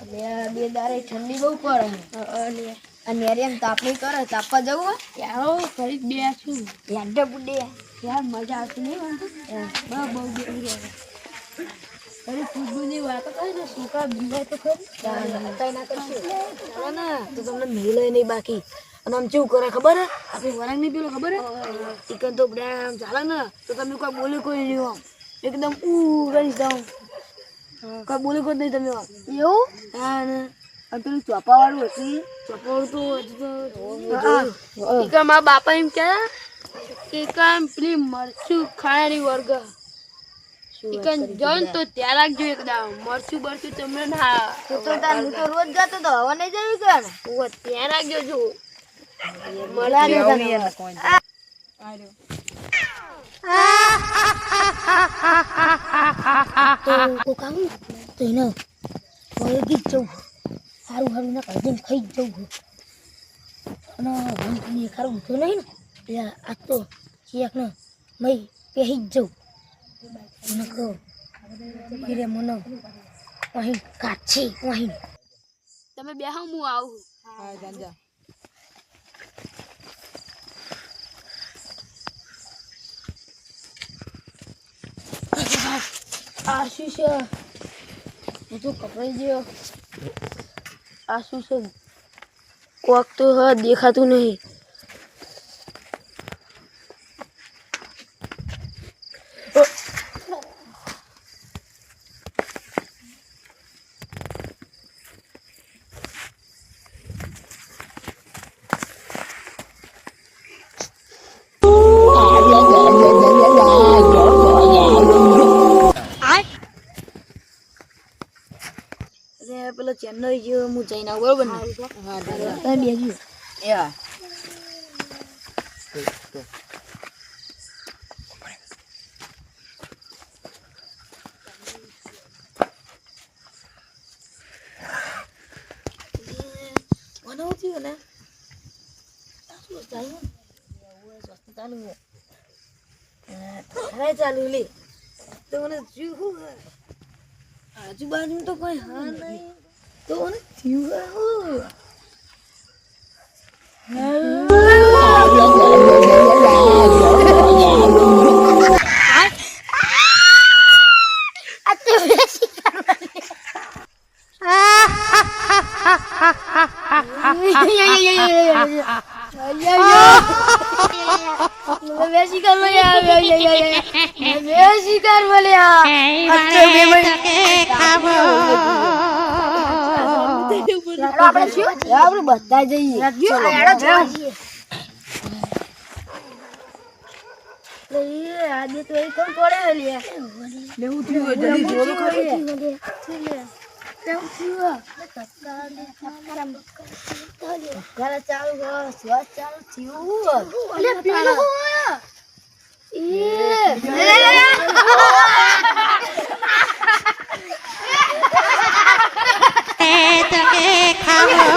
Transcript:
બે દારે ઠંડી બહુ પડે અને એમ તાપણી કરે તાપવા જવું યાર ફરી બે છું યાર બુડે યાર મજા આવતી નહીં બહુ બહુ બેસી રહ્યા અરે ફૂટબોલની વાતો કરી ને સુકા બીજા તો ખરી કઈ ના કરશું ના તો તમને મેલે નહીં બાકી અને આમ કેવું કરે ખબર હે આપણે વરાંગ નહીં પેલો ખબર હે ચિકન તો આમ ચાલે ને તો તમે કોઈ બોલે કોઈ નહીં આમ એકદમ કરી દઉં કોઈ બોલે કોઈ નહીં તમે એવું હા ને અને પેલું ચોપાવાળું હતું ચોપાવાળું તો હજુ મારા બાપા એમ કહેતા કે પેલી મરચું ખાણાની વર્ગ ચિકન જોન તો ત્યાં રાખજો એકદમ મરચું બરચું તમને ના તો તાર હું તો રોજ જતો તો હવે નહીં જવી કે ઓ ત્યાં રાખજો જો મળા ને તો કામ તો એને વળગી જ જવું સારું સારું ના કાઢીને ખાઈ જ જવું અને વંશની ખારું ઊંધો નહીં ને આ તો ચેક ને મય પહેરી જ જવું મને કહો રે મને અહીં કાચી અહીં તમે બેહો હું આવું હા જાજા આશીષ હું તો કપડાઈ ગયો આશીષ કોક તો દેખાતું નહીં પેલો ચેન્નઈ ગયો હું જઈને આવું બરોબર ને હા તમે બેસજો યા બનાવતી ને ચાલુ ચાલુ લે તો મને શું આજુબાજુ તો કોઈ હા નહીં તો મને થયું બેસી કર બોલ્યા આપણે બધા જઈએ આજે તો એ કોણ પડે લેવું થયું ચાલુ શ્વાસ ચાલુ થયું તમે ખાઓ